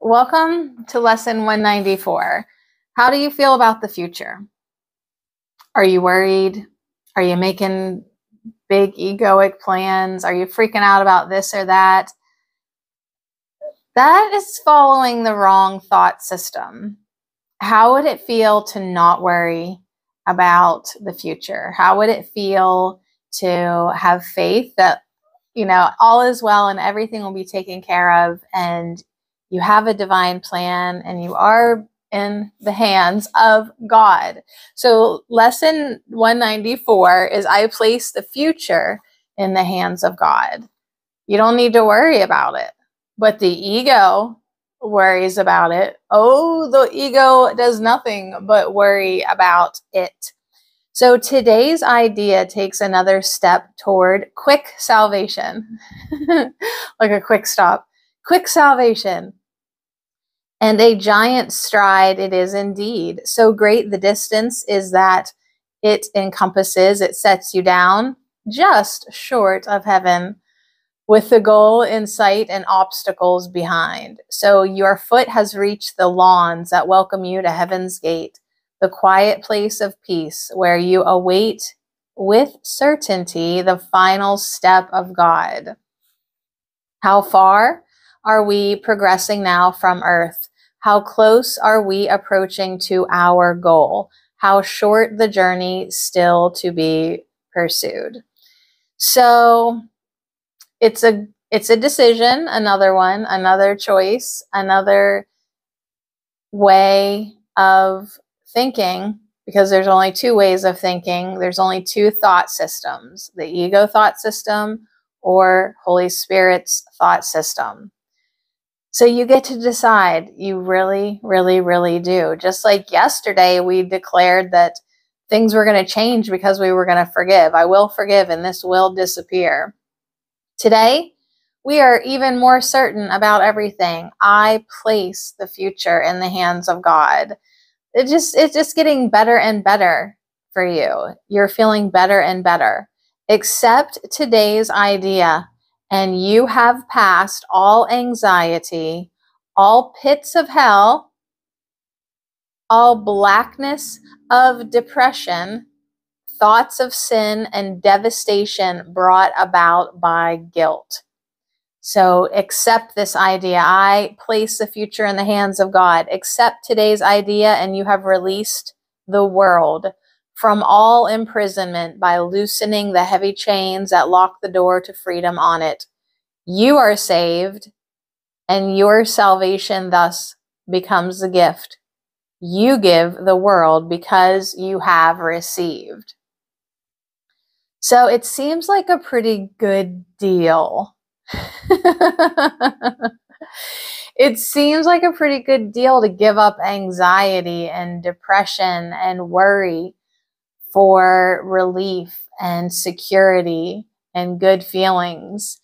Welcome to lesson 194. How do you feel about the future? Are you worried? Are you making big egoic plans? Are you freaking out about this or that? That is following the wrong thought system. How would it feel to not worry about the future? How would it feel to have faith that, all is well and everything will be taken care of, and you have a divine plan and you are in the hands of God? So lesson 194 is I place the future in the hands of God. You don't need to worry about it, but the ego worries about it. Oh, the ego does nothing but worry about it. So today's idea takes another step toward quick salvation, like a quick stop, quick salvation. And a giant stride it is indeed. So great the distance is that it encompasses, it sets you down just short of heaven, with the goal in sight and obstacles behind. So your foot has reached the lawns that welcome you to heaven's gate, the quiet place of peace where you await with certainty the final step of God. How far are we progressing now from earth? How close are we approaching to our goal? How short the journey still to be pursued? So it's a decision, another choice, another way of thinking, because there's only two ways of thinking. There's only two thought systems, the ego thought system or Holy Spirit's thought system. So you get to decide. You really, really, really do. Just like yesterday, we declared that things were going to change because we were going to forgive. I will forgive and this will disappear. Today, we are even more certain about everything. I place the future in the hands of God. It's just getting better and better for you. You're feeling better and better. Accept today's idea, and you have passed all anxiety, all pits of hell, all blackness of depression, thoughts of sin and devastation brought about by guilt. So accept this idea. I place the future in the hands of God. Accept today's idea, and you have released the world from all imprisonment by loosening the heavy chains that lock the door to freedom on it. You are saved, and your salvation thus becomes a gift you give the world because you have received. So it seems like a pretty good deal. It seems like a pretty good deal to give up anxiety and depression and worry for relief and security and good feelings.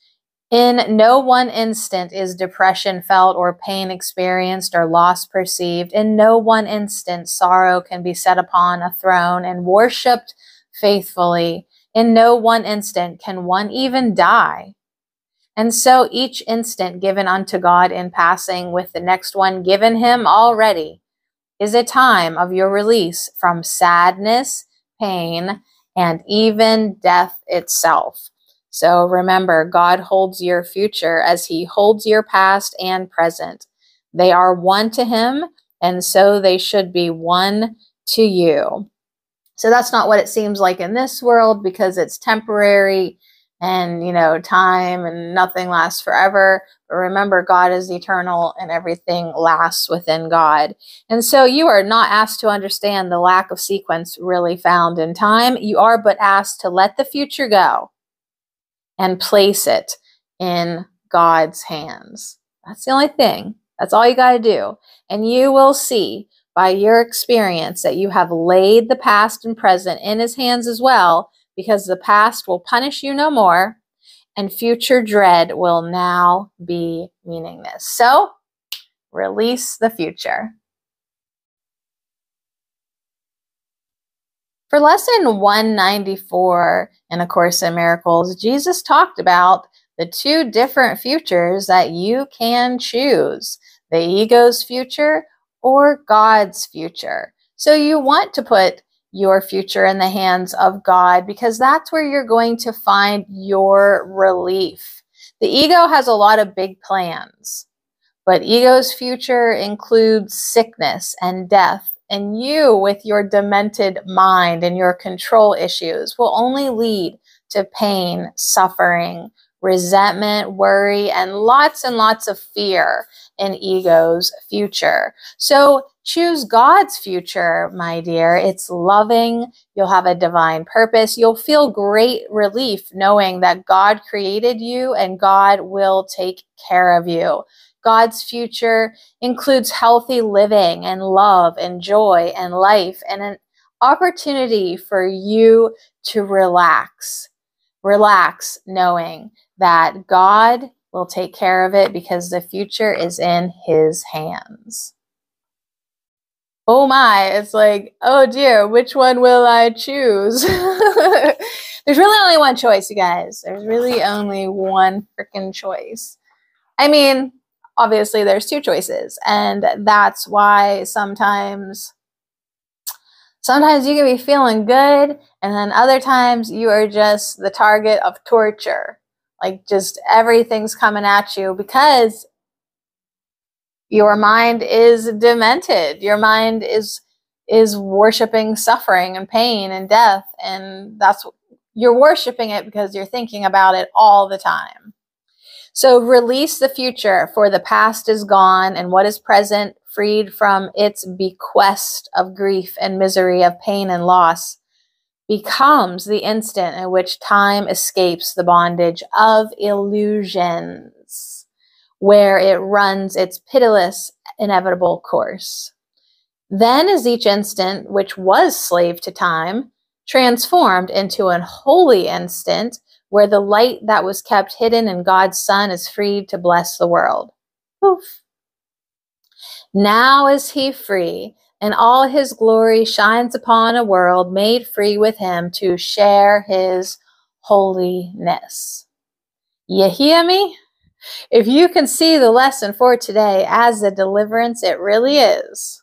In no one instant is depression felt or pain experienced or loss perceived. In no one instant sorrow can be set upon a throne and worshipped faithfully. In no one instant can one even die. And so each instant given unto God in passing with the next one given him already is a time of your release from sadness, pain, and even death itself. So remember, God holds your future as he holds your past and present. They are one to him, and so they should be one to you. So that's not what it seems like in this world, because it's temporary and, time and nothing lasts forever. But remember, God is eternal and everything lasts within God. And so you are not asked to understand the lack of sequence really found in time. You are but asked to let the future go and place it in God's hands. That's the only thing. That's all you got to do. And you will see by your experience that you have laid the past and present in his hands as well, because the past will punish you no more and future dread will now be meaningless. So release the future. For lesson 194 in A Course in Miracles, Jesus talked about the two different futures that you can choose. the ego's future or God's future. So you want to put your future in the hands of God because that's where you're going to find your relief. The ego has a lot of big plans, but ego's future includes sickness and death. And you, with your demented mind and your control issues, will only lead to pain, suffering, resentment, worry, and lots of fear in ego's future. So choose God's future, my dear. It's loving. You'll have a divine purpose. You'll feel great relief knowing that God created you and God will take care of you. God's future includes healthy living and love and joy and life and an opportunity for you to relax. Relax knowing that God will take care of it because the future is in His hands. Oh my, it's like, oh dear, which one will I choose? There's really only one choice, you guys. There's really only one freaking choice. I mean, obviously there's two choices, and that's why sometimes you can be feeling good, and then other times you are just the target of torture. Like just everything's coming at you because your mind is demented. Your mind is worshiping suffering and pain and death, and you're worshiping it because you're thinking about it all the time. So release the future, for the past is gone, and what is present, freed from its bequest of grief and misery, of pain and loss, becomes the instant in which time escapes the bondage of illusions, where it runs its pitiless, inevitable course. Then is each instant, which was slave to time, transformed into an holy instant, where the light that was kept hidden in God's Son is freed to bless the world. Poof. Now is He free, and all His glory shines upon a world made free with Him to share His holiness. You hear me? If you can see the lesson for today as the deliverance it really is,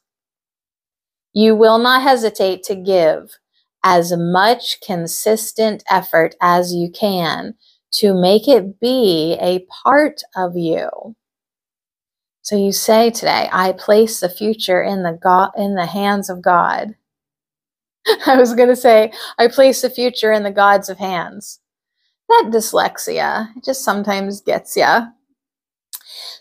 you will not hesitate to give as much consistent effort as you can to make it be a part of you. So you say today, I place the future in the hands of God. I was going to say, I place the future in the gods of hands. That dyslexia, it just sometimes gets you.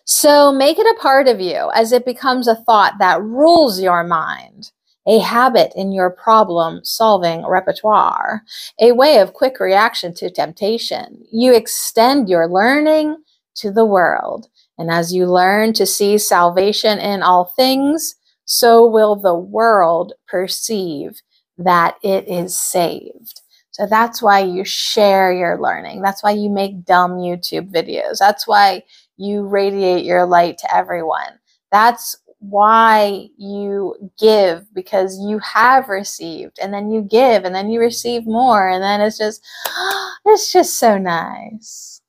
So make it a part of you as it becomes a thought that rules your mind, a habit in your problem-solving repertoire, a way of quick reaction to temptation. You extend your learning to the world, and as you learn to see salvation in all things, so will the world perceive that it is saved. So that's why you share your learning. That's why you make dumb YouTube videos. That's why you radiate your light to everyone. That's why you give, because you have received, and then you give, and then you receive more, and then it's just so nice.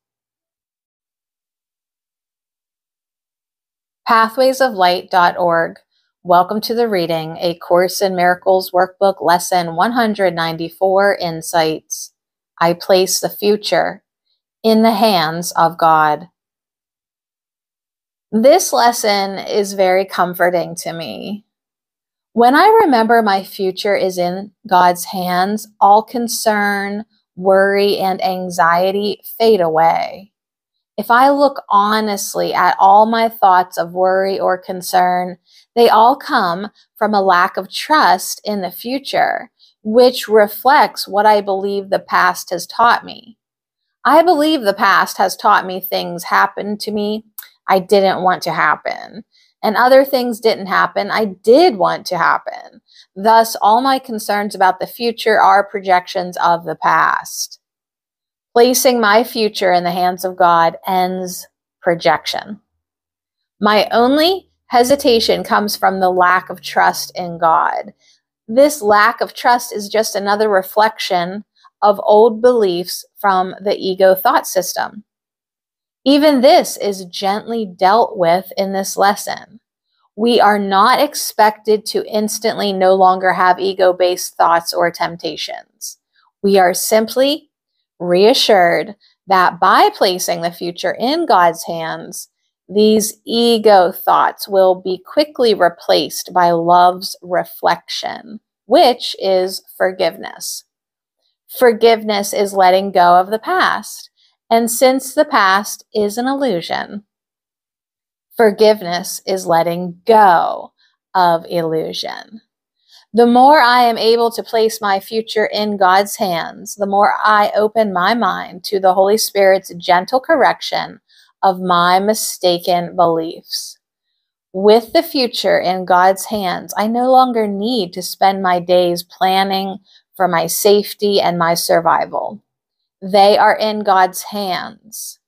Pathwaysoflight.org. Welcome to the reading, A Course in Miracles Workbook, Lesson 194, Insights. I place the future in the hands of God. This lesson is very comforting to me. When I remember my future is in God's hands, all concern, worry, and anxiety fade away. If I look honestly at all my thoughts of worry or concern, they all come from a lack of trust in the future, which reflects what I believe the past has taught me. I believe the past has taught me things happened to me I didn't want to happen, and other things didn't happen I did want to happen. Thus, all my concerns about the future are projections of the past. Placing my future in the hands of God ends projection. My only hesitation comes from the lack of trust in God. This lack of trust is just another reflection of old beliefs from the ego thought system. Even this is gently dealt with in this lesson. We are not expected to instantly no longer have ego-based thoughts or temptations. We are simply reassured that by placing the future in God's hands, these ego thoughts will be quickly replaced by love's reflection, which is forgiveness. Forgiveness is letting go of the past. And since the past is an illusion, forgiveness is letting go of illusion. The more I am able to place my future in God's hands, the more I open my mind to the Holy Spirit's gentle correction of my mistaken beliefs. With the future in God's hands, I no longer need to spend my days planning for my safety and my survival. They are in God's hands.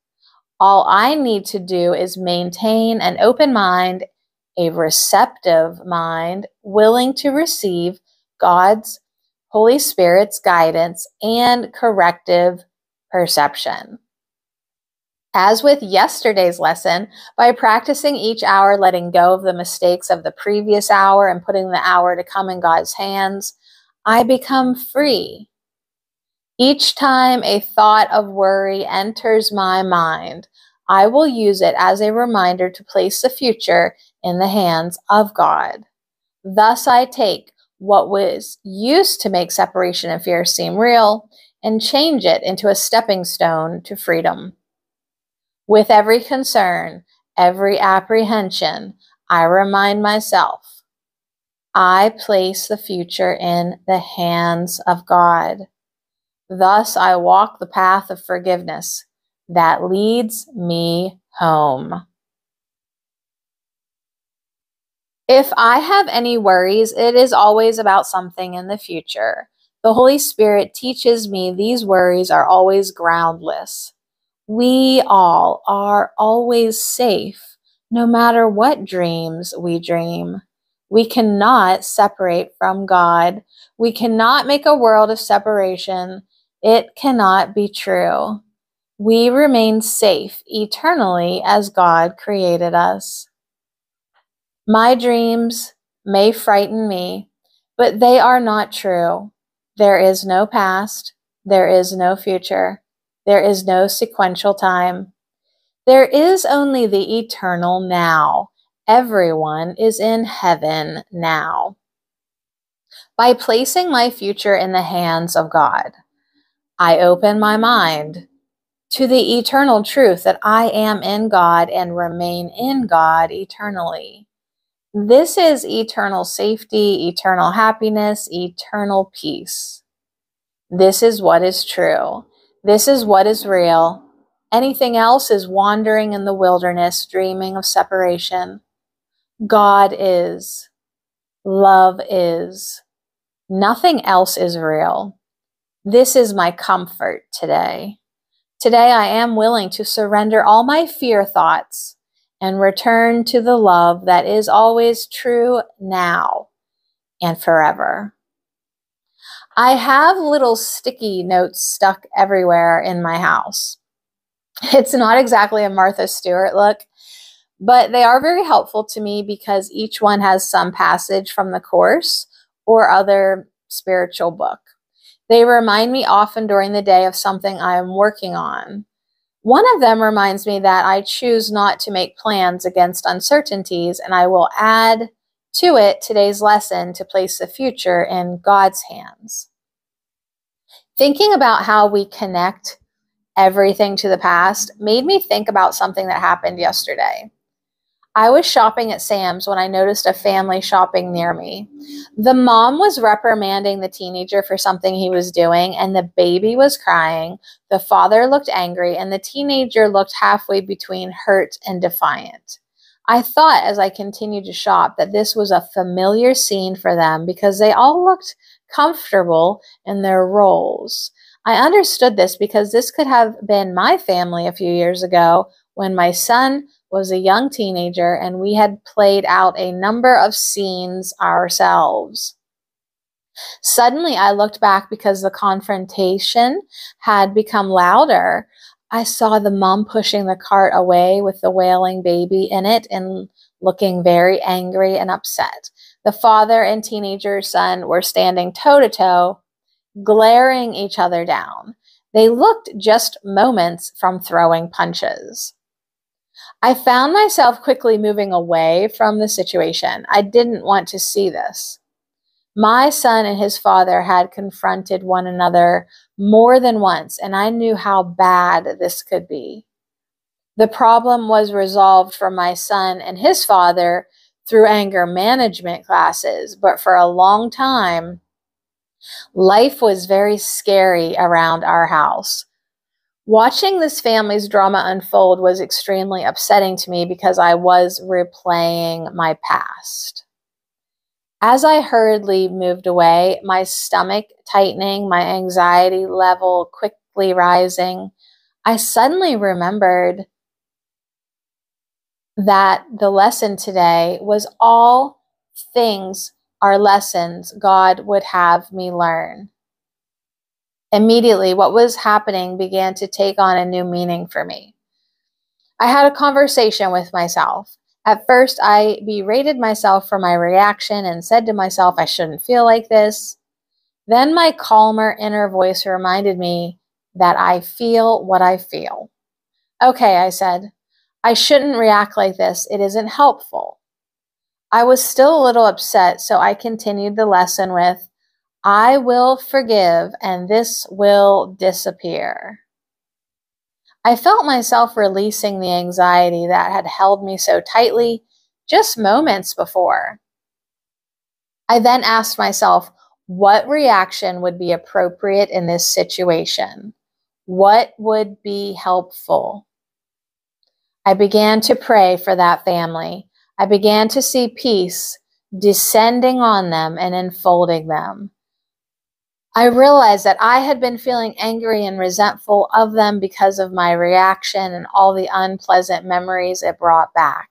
All I need to do is maintain an open mind, a receptive mind, willing to receive God's Holy Spirit's guidance and corrective perception. As with yesterday's lesson, by practicing each hour letting go of the mistakes of the previous hour and putting the hour to come in God's hands, I become free. Each time a thought of worry enters my mind, I will use it as a reminder to place the future in the hands of God. Thus I take what was used to make separation and fear seem real and change it into a stepping stone to freedom. With every concern, every apprehension, I remind myself, I place the future in the hands of God. Thus I walk the path of forgiveness that leads me home. If I have any worries, it is always about something in the future. The Holy Spirit teaches me these worries are always groundless. We all are always safe, no matter what dreams we dream. We cannot separate from God. We cannot make a world of separation. It cannot be true. We remain safe eternally as God created us. My dreams may frighten me, but they are not true. There is no past. There is no future. There is no sequential time. There is only the eternal now. Everyone is in heaven now. By placing my future in the hands of God, I open my mind to the eternal truth that I am in God and remain in God eternally. This is eternal safety, eternal happiness, eternal peace. This is what is true. This is what is real. Anything else is wandering in the wilderness, dreaming of separation. God is. Love is. Nothing else is real. This is my comfort today. Today I am willing to surrender all my fear thoughts and return to the love that is always true now and forever. I have little sticky notes stuck everywhere in my house. It's not exactly a Martha Stewart look, but they are very helpful to me because each one has some passage from the Course or other spiritual book. They remind me often during the day of something I am working on. One of them reminds me that I choose not to make plans against uncertainties, and I will add to it today's lesson to place the future in God's hands. Thinking about how we connect everything to the past made me think about something that happened yesterday. I was shopping at Sam's when I noticed a family shopping near me. The mom was reprimanding the teenager for something he was doing, and the baby was crying. The father looked angry, and the teenager looked halfway between hurt and defiant. I thought as I continued to shop that this was a familiar scene for them because they all looked comfortable in their roles. I understood this because this could have been my family a few years ago when my son was a young teenager and we had played out a number of scenes ourselves. Suddenly, I looked back because the confrontation had become louder. I saw the mom pushing the cart away with the wailing baby in it and looking very angry and upset. The father and teenager son were standing toe to toe, glaring each other down. They looked just moments from throwing punches. I found myself quickly moving away from the situation. I didn't want to see this. My son and his father had confronted one another more than once, and I knew how bad this could be. The problem was resolved for my son and his father through anger management classes, but for a long time, life was very scary around our house. Watching this family's drama unfold was extremely upsetting to me because I was replaying my past. As I hurriedly moved away, my stomach tightening, my anxiety level quickly rising, I suddenly remembered that the lesson today was all things are lessons God would have me learn. Immediately, what was happening began to take on a new meaning for me. I had a conversation with myself. At first, I berated myself for my reaction and said to myself, I shouldn't feel like this. Then my calmer inner voice reminded me that I feel what I feel. Okay, I said, I shouldn't react like this. It isn't helpful. I was still a little upset, so I continued the lesson with, I will forgive and this will disappear. I felt myself releasing the anxiety that had held me so tightly just moments before. I then asked myself, what reaction would be appropriate in this situation? What would be helpful? I began to pray for that family. I began to see peace descending on them and enfolding them. I realized that I had been feeling angry and resentful of them because of my reaction and all the unpleasant memories it brought back.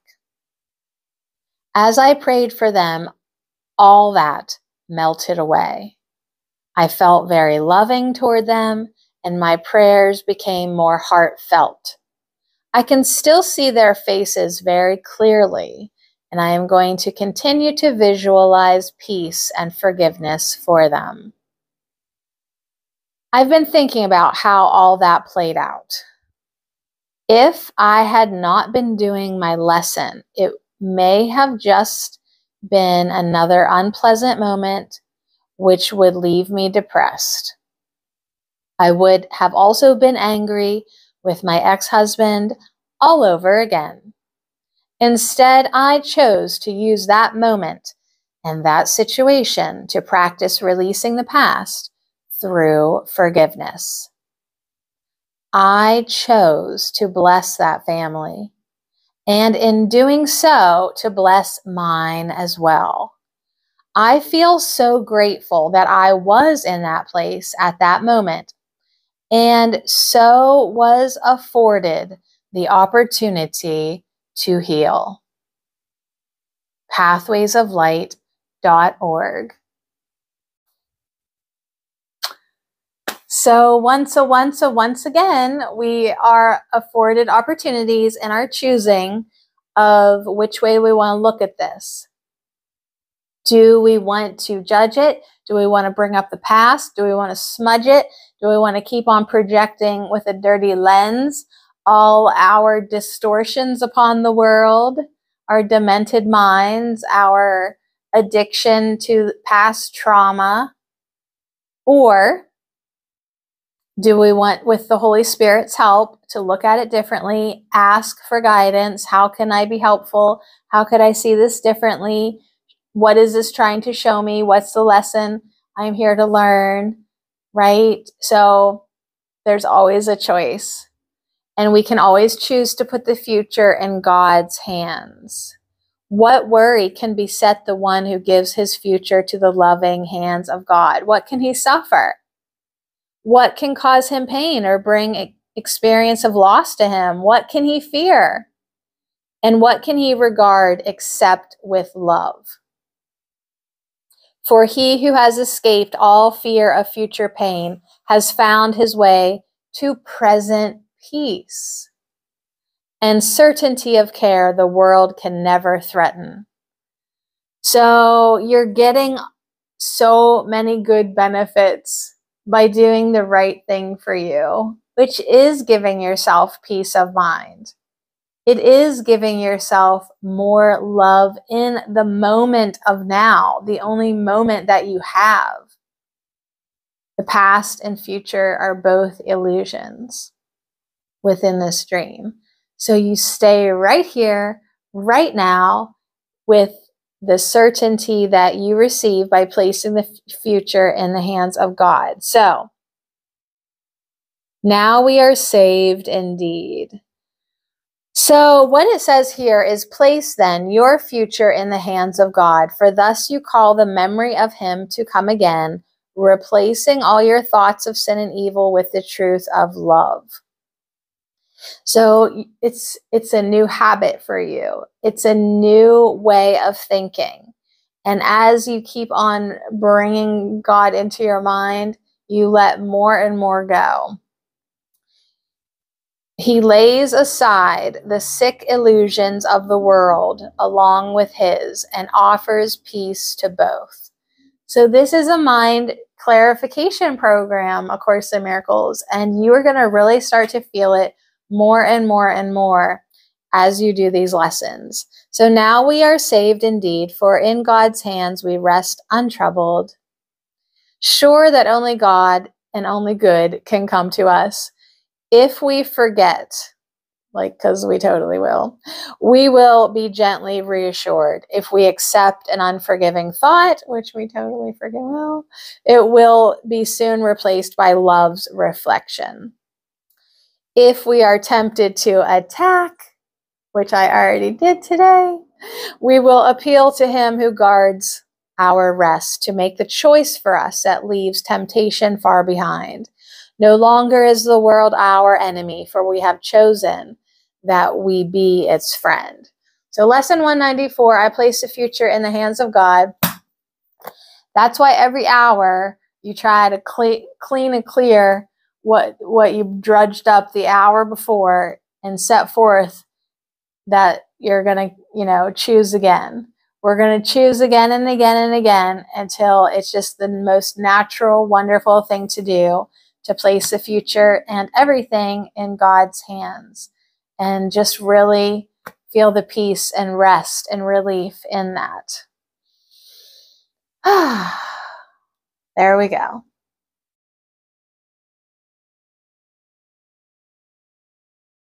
As I prayed for them, all that melted away. I felt very loving toward them, and my prayers became more heartfelt. I can still see their faces very clearly, and I am going to continue to visualize peace and forgiveness for them. I've been thinking about how all that played out. If I had not been doing my lesson, it may have just been another unpleasant moment which would leave me depressed. I would have also been angry with my ex-husband all over again. Instead, I chose to use that moment and that situation to practice releasing the past through forgiveness. I chose to bless that family, and in doing so, to bless mine as well. I feel so grateful that I was in that place at that moment, and so was afforded the opportunity to heal. pathwaysoflight.org. So once again, we are afforded opportunities in our choosing of which way we want to look at this. Do we want to judge it? Do we want to bring up the past? Do we want to smudge it? Do we want to keep on projecting with a dirty lens all our distortions upon the world, our demented minds, our addiction to past trauma? Or do we want, with the Holy Spirit's help, to look at it differently, ask for guidance? How can I be helpful? How could I see this differently? What is this trying to show me? What's the lesson I'm here to learn, right? So there's always a choice. And we can always choose to put the future in God's hands. What worry can beset the one who gives his future to the loving hands of God? What can he suffer? What can cause him pain or bring experience of loss to him? What can he fear? And what can he regard except with love? For he who has escaped all fear of future pain has found his way to present peace, and certainty of care the world can never threaten. So you're getting so many good benefits by doing the right thing for you, which is giving yourself peace of mind. It is giving yourself more love in the moment of now, the only moment that you have. The past and future are both illusions within this dream. So you stay right here, right now, with the certainty that you receive by placing the future in the hands of God. So now we are saved indeed. So what it says here is, place then your future in the hands of God, for thus you call the memory of him to come again, replacing all your thoughts of sin and evil with the truth of love. So it's a new habit for you. It's a new way of thinking. And as you keep on bringing God into your mind, you let more and more go. He lays aside the sick illusions of the world along with his and offers peace to both. So this is a mind clarification program, A Course in Miracles, and you are going to really start to feel it more and more and more as you do these lessons. So now we are saved indeed, for in God's hands we rest untroubled, sure that only God and only good can come to us. If we forget, because we totally will, we will be gently reassured. If we accept an unforgiving thought, which we totally forget will, it will be soon replaced by love's reflection. If we are tempted to attack, which I already did today, we will appeal to him who guards our rest to make the choice for us that leaves temptation far behind. No longer is the world our enemy, for we have chosen that we be its friend. So lesson 194, I place the future in the hands of God. That's why every hour you try to clean and clear what you drudged up the hour before and set forth that you're going to, choose again. We're going to choose again and again and again until it's just the most natural, wonderful thing to do, to place the future and everything in God's hands and just really feel the peace and rest and relief in that. There we go.